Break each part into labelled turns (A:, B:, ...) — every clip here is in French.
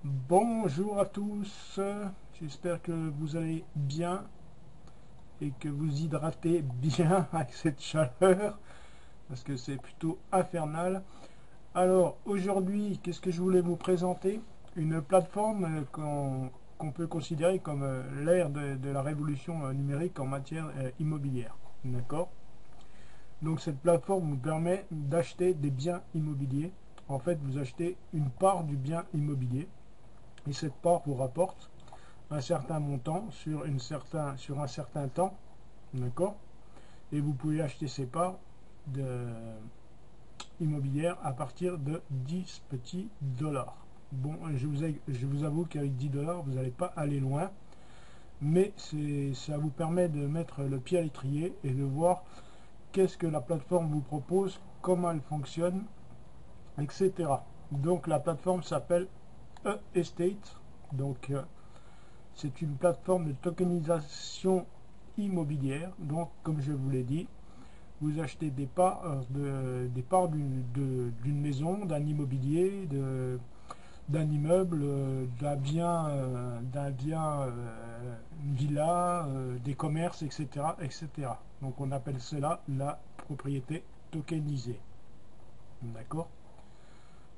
A: Bonjour à tous, j'espère que vous allez bien et que vous hydratez bien avec cette chaleur parce que c'est plutôt infernal. Alors aujourd'hui, qu'est-ce que je voulais vous présenter? Une plateforme qu'on peut considérer comme l'ère de la révolution numérique en matière immobilière. D'accord? Donc cette plateforme vous permet d'acheter des biens immobiliers. En fait, vous achetez une part du bien immobilier et cette part vous rapporte un certain montant sur un certain temps, d'accord. Et vous pouvez acheter ces parts immobilières à partir de 10 petits dollars. Bon, je vous avoue qu'avec 10 dollars, vous n'allez pas aller loin, mais ça vous permet de mettre le pied à l'étrier et de voir qu'est-ce que la plateforme vous propose, comment elle fonctionne, etc. Donc la plateforme s'appelle E-Estate, donc c'est une plateforme de tokenisation immobilière. Donc, comme je vous l'ai dit, vous achetez des parts d'une maison, d'un immobilier, d'un immeuble, d'un bien, une villa, des commerces, etc., etc. Donc, on appelle cela la propriété tokenisée. D'accord?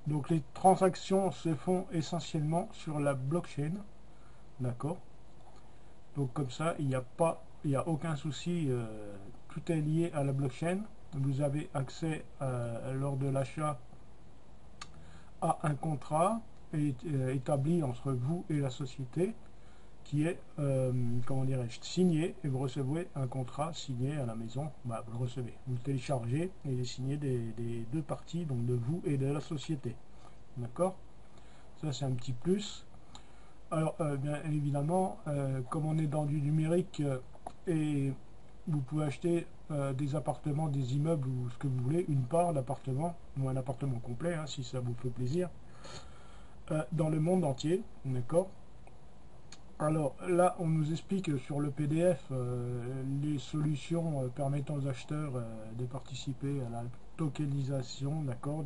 A: Donc, les transactions se font essentiellement sur la blockchain. D'accord? Donc comme ça, il n'y a aucun souci, tout est lié à la blockchain. Vous avez accès lors de l'achat à un contrat établi entre vous et la société qui est, comment dirais-je, signé, et vous recevez un contrat signé à la maison. Bah, vous le recevez, vous le téléchargez et il est signé des deux parties, donc de vous et de la société. D'accord? Ça c'est un petit plus. Alors, bien évidemment, comme on est dans du numérique et vous pouvez acheter des appartements, des immeubles ou ce que vous voulez, une part d'appartement ou un appartement complet, hein, si ça vous fait plaisir, dans le monde entier, d'accord. Alors là, on nous explique sur le PDF les solutions permettant aux acheteurs de participer à la tokenisation, d'accord.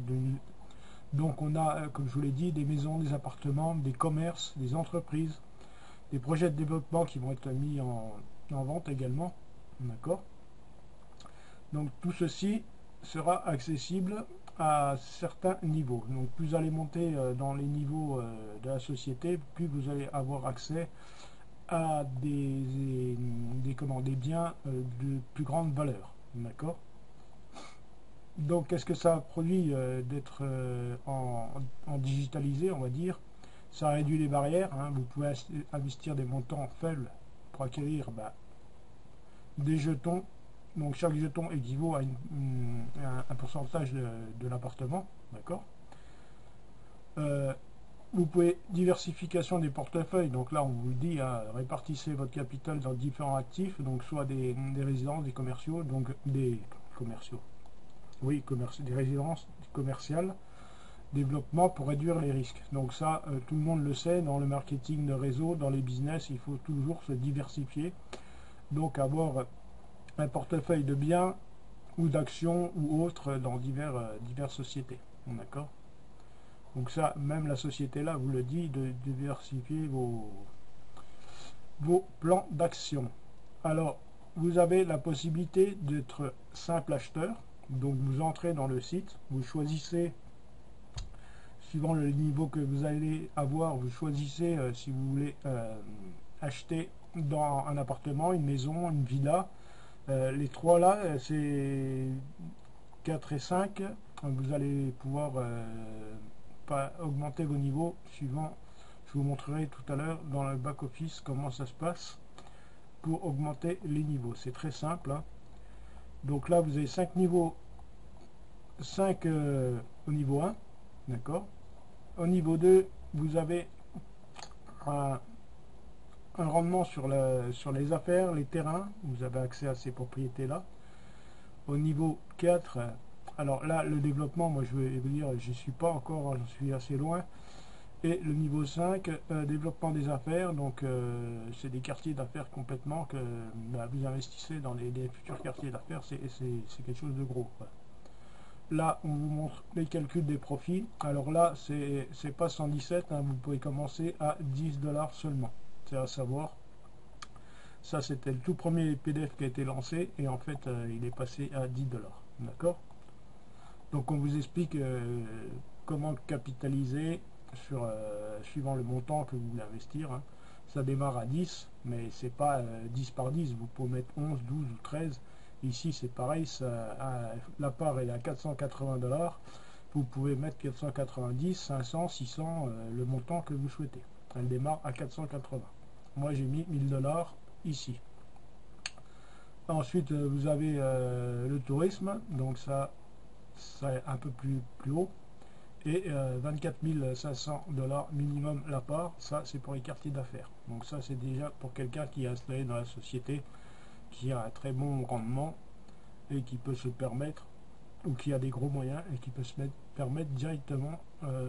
A: Donc on a, comme je vous l'ai dit, des maisons, des appartements, des commerces, des entreprises, des projets de développement qui vont être mis en vente également. D'accord. Donc tout ceci sera accessible à certains niveaux. Donc plus vous allez monter dans les niveaux de la société, plus vous allez avoir accès à des biens de plus grande valeur. D'accord. Donc qu'est-ce que ça produit d'être en digitalisé, on va dire. Ça réduit les barrières, hein. Vous pouvez investir des montants faibles pour acquérir des jetons. Donc chaque jeton équivaut à un pourcentage de l'appartement. D'accord. Euh, vous pouvez diversification des portefeuilles. Donc là, on vous le dit, hein, répartissez votre capital dans différents actifs. Donc soit des résidences, des commerciaux, donc des commerciaux. Oui, des résidences commerciales. Développement pour réduire les risques. Donc ça, tout le monde le sait, dans le marketing de réseau, dans les business, il faut toujours se diversifier. Donc avoir un portefeuille de biens ou d'actions ou autres dans diverses sociétés. D'accord. Donc ça, même la société là vous le dit, de diversifier vos plans d'action. Alors, vous avez la possibilité d'être simple acheteur. Donc vous entrez dans le site, vous choisissez, suivant le niveau que vous allez avoir, vous choisissez si vous voulez acheter dans un appartement, une maison, une villa. Les trois là, c'est 4 et 5. Vous allez pouvoir pas augmenter vos niveaux suivant. Je vous montrerai tout à l'heure dans le back office comment ça se passe pour augmenter les niveaux. C'est très simple, hein. Donc là, vous avez 5 niveaux, 5 au niveau 1, d'accord. Au niveau 2, vous avez un, un rendement sur les affaires, les terrains. Vous avez accès à ces propriétés-là. Au niveau 4, alors là, le développement, moi je vais vous dire, je suis pas encore, je suis assez loin. Et le niveau 5, développement des affaires, donc c'est des quartiers d'affaires complètement que vous investissez dans les futurs quartiers d'affaires, c'est quelque chose de gros, quoi. là, on vous montre les calculs des profits. Alors là, c'est pas 117, hein, vous pouvez commencer à 10 $ seulement. C'est à savoir, ça c'était le tout premier PDF qui a été lancé, et en fait, il est passé à 10 $. D'accord? Donc on vous explique comment capitaliser sur, suivant le montant que vous voulez investir, hein. Ça démarre à 10, mais c'est pas 10 par 10, vous pouvez mettre 11, 12 ou 13. Ici c'est pareil, la part est à 480 $, vous pouvez mettre 490, 500, 600, le montant que vous souhaitez. Elle démarre à 480. Moi j'ai mis 1000 $ ici. Ensuite vous avez le tourisme, donc ça c'est un peu plus haut, et 24 500 $ minimum la part. Ça c'est pour les quartiers d'affaires, donc ça c'est déjà pour quelqu'un qui est installé dans la société, qui a un très bon rendement et qui peut se permettre, ou qui a des gros moyens et qui peut se permettre directement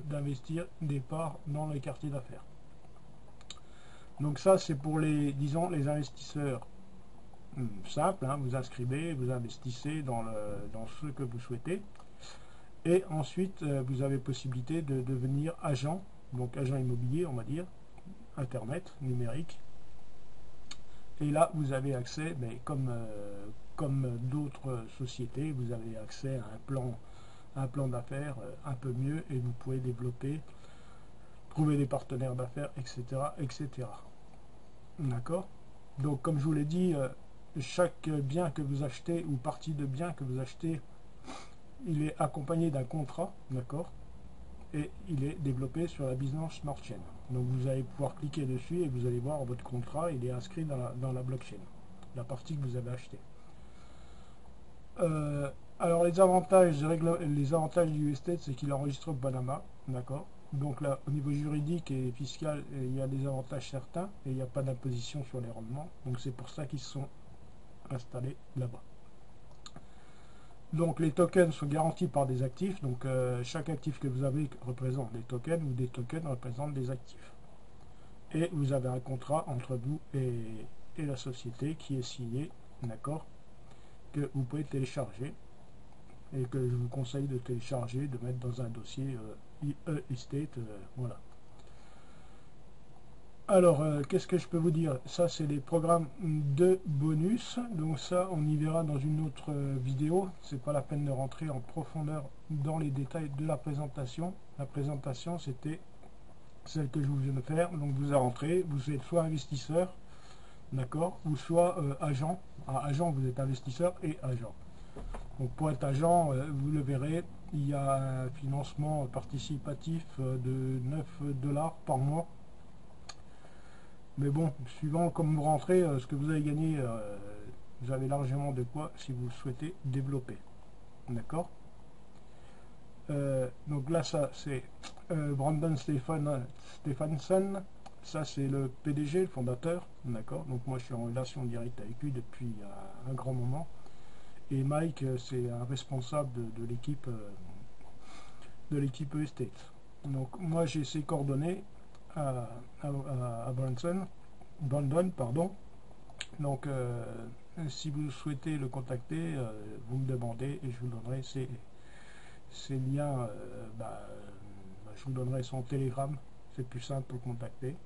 A: d'investir des parts dans les quartiers d'affaires. Donc ça c'est pour les, disons, les investisseurs simples, hein. Vous inscrivez, vous investissez dans ce que vous souhaitez. Et ensuite, vous avez possibilité de devenir agent, donc agent immobilier, on va dire, internet, numérique. Et là, vous avez accès, mais comme d'autres sociétés, vous avez accès à un plan d'affaires un peu mieux, et vous pouvez développer, trouver des partenaires d'affaires, etc., etc. D'accord? Donc, comme je vous l'ai dit, chaque bien que vous achetez, ou partie de bien que vous achetez, il est accompagné d'un contrat, d'accord, et il est développé sur la Binance Smart Chain. Donc vous allez pouvoir cliquer dessus et vous allez voir votre contrat, il est inscrit dans la blockchain, la partie que vous avez achetée. Alors les avantages du estate, c'est qu'il est enregistré au Panama, d'accord. Donc là, au niveau juridique et fiscal, il y a des avantages certains, et il n'y a pas d'imposition sur les rendements. Donc c'est pour ça qu'ils sont installés là-bas. Donc les tokens sont garantis par des actifs, donc chaque actif que vous avez représente des tokens, ou des tokens représentent des actifs. Et vous avez un contrat entre vous et la société qui est signé, d'accord, que vous pouvez télécharger, et que je vous conseille de télécharger, de mettre dans un dossier e-estate, voilà. Alors, qu'est-ce que je peux vous dire? Ça, c'est les programmes de bonus. Donc ça, on y verra dans une autre vidéo. C'est pas la peine de rentrer en profondeur dans les détails de la présentation. La présentation, c'était celle que je vous viens de faire. Donc vous rentrez, vous êtes soit investisseur, d'accord, ou soit agent. Agent, vous êtes investisseur et agent. Donc pour être agent, vous le verrez, il y a un financement participatif de 9 $ par mois. Mais bon, suivant comme vous rentrez, ce que vous avez gagné, vous avez largement de quoi si vous souhaitez développer. D'accord? Donc là, ça c'est Brandon Stephenson. Ça c'est le PDG, le fondateur. D'accord? Donc moi je suis en relation directe avec lui depuis un grand moment. Et Mike, c'est un responsable de l'équipe Estate. Donc moi j'ai ses coordonnées à Brandon, pardon. Donc si vous souhaitez le contacter, vous me demandez et je vous donnerai ses liens. Je vous donnerai son télégramme, c'est plus simple pour contacter.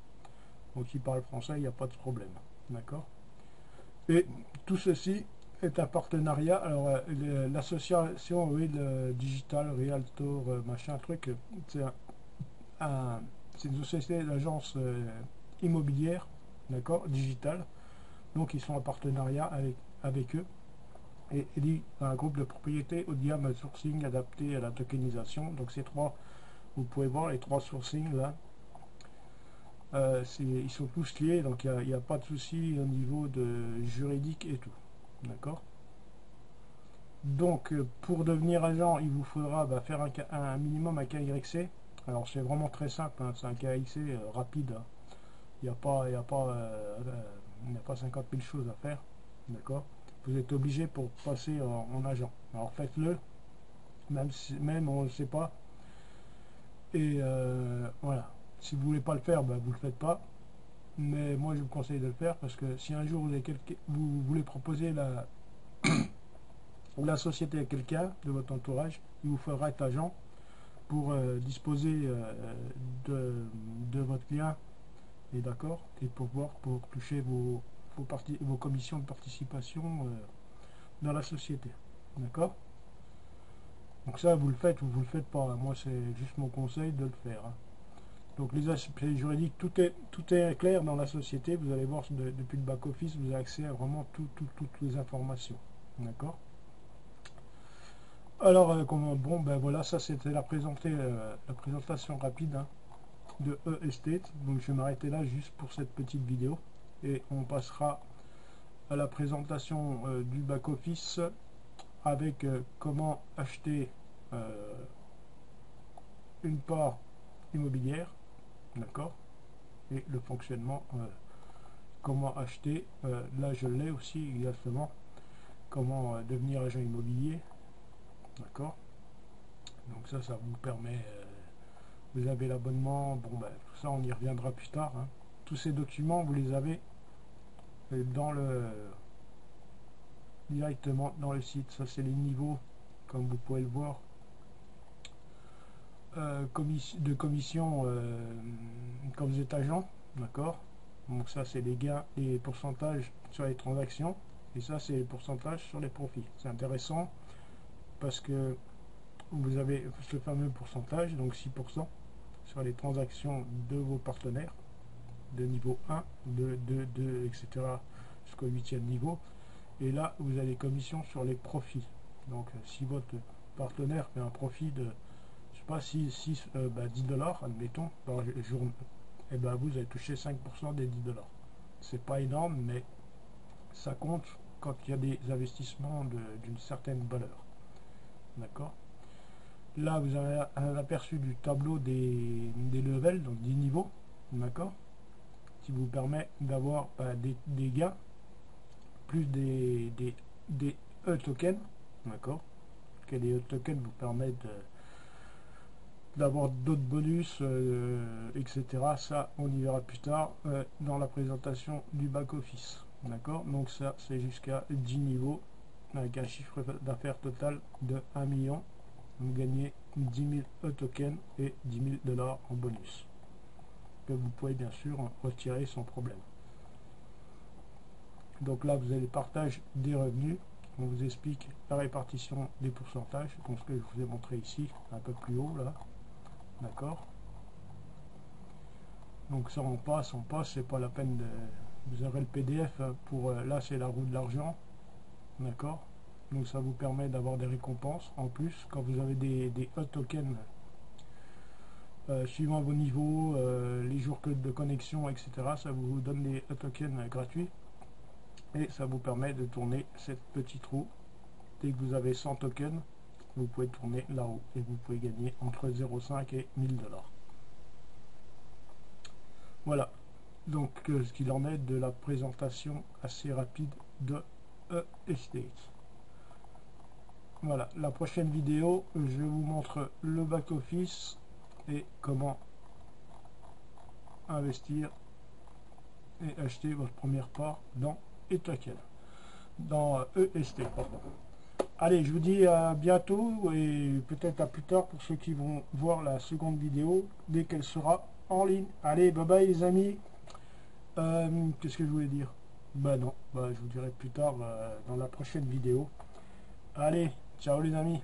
A: Donc s'il parle français, il n'y a pas de problème. D'accord? Et tout ceci est un partenariat. Alors l'association Digital Realtor machin truc, c'est une société d'agence immobilière, d'accord, digitale. Donc ils sont en partenariat avec eux, et il y a un groupe de propriété haut de gamme sourcing adapté à la tokenisation. Donc ces trois, vous pouvez voir les trois sourcings là, ils sont tous liés, donc il n'y a pas de souci au niveau de juridique et tout, d'accord. Donc pour devenir agent, il vous faudra faire un minimum à KYC. Alors c'est vraiment très simple, hein, c'est un KYC rapide, hein. Il n'y a pas 50 000 choses à faire, d'accord. Vous êtes obligé pour passer en agent. Alors faites-le, même on ne le sait pas. Et voilà. Si vous voulez pas le faire, vous le faites pas. Mais moi je vous conseille de le faire, parce que si un jour vous voulez proposer la société à quelqu'un de votre entourage, il vous faudra être agent pour disposer de votre lien, et d'accord, et pour toucher vos commissions de participation dans la société. D'accord. Donc ça, vous le faites ou vous le faites pas, hein. Moi, c'est juste mon conseil de le faire, hein. Donc les aspects juridiques, tout est clair dans la société. Vous allez voir depuis le back-office, vous avez accès à vraiment toutes les informations. D'accord. Alors, bon, ben voilà, ça c'était la présentation rapide, hein, de E-Estate. Donc je vais m'arrêter là juste pour cette petite vidéo. Et on passera à la présentation du back-office avec comment acheter une part immobilière, d'accord, et le fonctionnement, comment acheter, là je l'ai aussi exactement, comment devenir agent immobilier, d'accord. Donc ça vous permet, vous avez l'abonnement, bon ben tout ça on y reviendra plus tard, hein. Tous ces documents vous les avez directement dans le site. Ça c'est les niveaux, comme vous pouvez le voir, de commission quand vous êtes agent, d'accord. Donc ça c'est les gains, les pourcentages sur les transactions, et ça c'est les pourcentages sur les profits. C'est intéressant parce que vous avez ce fameux pourcentage, donc 6% sur les transactions de vos partenaires de niveau 1, 2, 2, 2, etc. jusqu'au 8e niveau. Et là, vous avez les commissions sur les profits. Donc, si votre partenaire fait un profit de, je sais pas, 10 $, admettons, par jour, et ben vous allez toucher 5% des 10 $. C'est pas énorme, mais ça compte quand il y a des investissements d'une certaine valeur. D'accord. Là, vous avez un aperçu du tableau des levels, donc des niveaux, d'accord, qui vous permet d'avoir des gains, plus des E-tokens, d'accord, que les E-tokens vous permettent d'avoir d'autres bonus, etc. Ça, on y verra plus tard dans la présentation du back-office, d'accord. Donc ça, c'est jusqu'à 10 niveaux, avec un chiffre d'affaires total de 1 million. Vous gagnez 10 000 E-tokens et 10 000 $ en bonus, que vous pouvez bien sûr retirer sans problème. Donc là, vous avez le partage des revenus. On vous explique la répartition des pourcentages, comme ce que je vous ai montré ici, un peu plus haut là. D'accord. Donc ça, on passe, c'est pas la peine de... Vous aurez le PDF pour... là, c'est la roue de l'argent. D'accord. Donc ça vous permet d'avoir des récompenses en plus quand vous avez des E-tokens suivant vos niveaux, les jours de connexion, etc. Ça vous donne des E-tokens gratuits. Et ça vous permet de tourner cette petite roue. Dès que vous avez 100 tokens, vous pouvez tourner la roue et vous pouvez gagner entre 0,5 et 1000 $. Voilà, donc ce qu'il en est de la présentation assez rapide de E-Estate. Voilà, la prochaine vidéo, je vous montre le back-office et comment investir et acheter votre première part dans E-Token, dans E-Estate, pardon. Allez, je vous dis à bientôt et peut-être à plus tard pour ceux qui vont voir la seconde vidéo dès qu'elle sera en ligne. Allez, bye bye les amis. Qu'est-ce que je voulais dire? Bah non, je vous dirai plus tard dans la prochaine vidéo. Allez, ciao les amis.